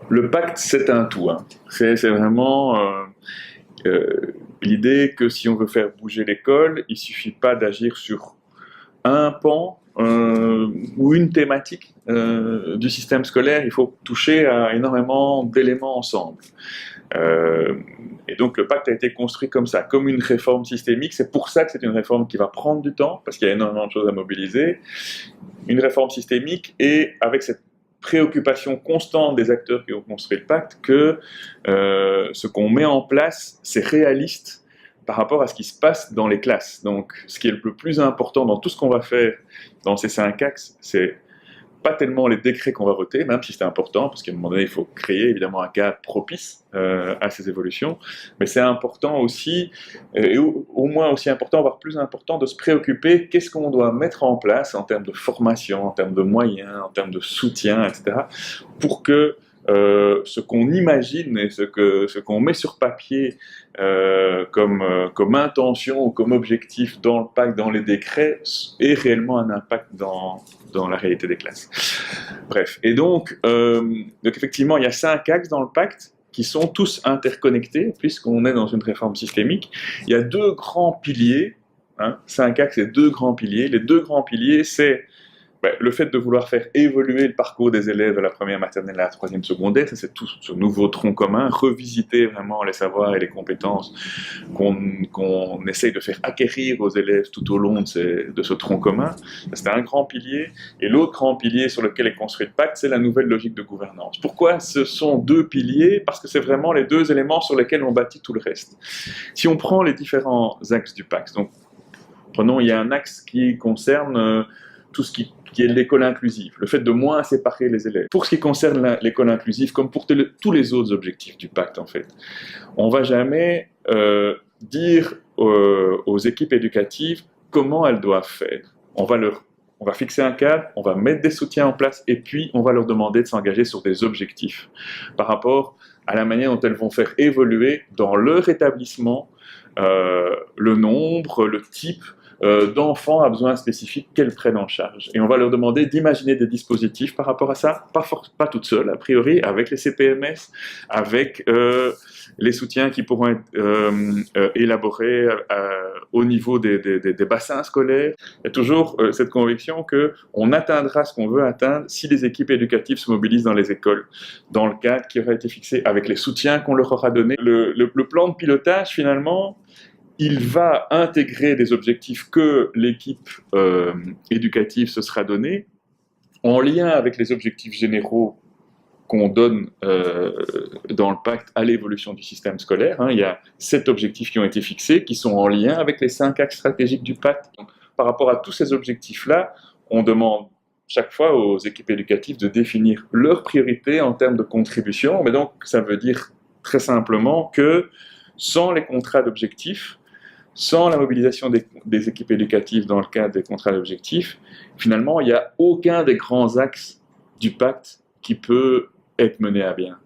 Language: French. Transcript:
Le pacte, c'est un tout, hein. C'est vraiment l'idée que si on veut faire bouger l'école, il ne suffit pas d'agir sur un pan ou une thématique du système scolaire, il faut toucher à énormément d'éléments ensemble. Euh, et donc le pacte a été construit comme ça, comme une réforme systémique. C'est pour ça que c'est une réforme qui va prendre du temps, parce qu'il y a énormément de choses à mobiliser. Une réforme systémique et avec cette préoccupation constante des acteurs qui ont construit le pacte que ce qu'on met en place, c'est réaliste par rapport à ce qui se passe dans les classes. Donc, ce qui est le plus important dans tout ce qu'on va faire dans ces 5 axes, c'est pas tellement les décrets qu'on va voter, même si c'est important, parce qu'à un moment donné, il faut créer évidemment un cadre propice à ces évolutions, mais c'est important aussi, et au moins aussi important, voire plus important, de se préoccuper qu'est-ce qu'on doit mettre en place en termes de formation, en termes de moyens, en termes de soutien, etc., pour que ce qu'on imagine et ce qu'on met sur papier comme intention ou comme objectif dans le pacte, dans les décrets, ait réellement un impact dans la réalité des classes. Bref, et donc effectivement, il y a 5 axes dans le pacte qui sont tous interconnectés, puisqu'on est dans une réforme systémique. Il y a 2 grands piliers, 5 axes et 2 grands piliers. Les 2 grands piliers, c'est le fait de vouloir faire évoluer le parcours des élèves de la première maternelle à la troisième secondaire, ça c'est tout ce nouveau tronc commun, revisiter vraiment les savoirs et les compétences qu'on essaye de faire acquérir aux élèves tout au long de ce tronc commun. C'est un grand pilier. Et l'autre grand pilier sur lequel est construit le pacte, c'est la nouvelle logique de gouvernance. Pourquoi ce sont 2 piliers? Parce que c'est vraiment les 2 éléments sur lesquels on bâtit tout le reste. Si on prend les différents axes du pacte, donc prenons, il y a un axe qui concerne tout ce qui est l'école inclusive, le fait de moins séparer les élèves. Pour ce qui concerne l'école inclusive, comme pour tous les autres objectifs du pacte, en fait, on ne va jamais dire aux équipes éducatives comment elles doivent faire. On va fixer un cadre, on va mettre des soutiens en place, et puis on va leur demander de s'engager sur des objectifs par rapport à la manière dont elles vont faire évoluer dans leur établissement le nombre, le type d'enfants à besoins spécifiques qu'elles prennent en charge. Et on va leur demander d'imaginer des dispositifs par rapport à ça, pas toutes seules, a priori, avec les CPMS, avec les soutiens qui pourront être élaborés au niveau des bassins scolaires. Il y a toujours cette conviction qu'on atteindra ce qu'on veut atteindre si les équipes éducatives se mobilisent dans les écoles, dans le cadre qui aura été fixé, avec les soutiens qu'on leur aura donnés. Le plan de pilotage, finalement, il va intégrer des objectifs que l'équipe éducative se sera donné, en lien avec les objectifs généraux qu'on donne dans le pacte à l'évolution du système scolaire. Il y a 7 objectifs qui ont été fixés, qui sont en lien avec les 5 axes stratégiques du pacte. Donc, par rapport à tous ces objectifs-là, on demande chaque fois aux équipes éducatives de définir leurs priorités en termes de contribution. Mais donc, ça veut dire très simplement que sans les contrats d'objectifs, sans la mobilisation des équipes éducatives dans le cadre des contrats d'objectifs, finalement, il n'y a aucun des grands axes du pacte qui peut être mené à bien.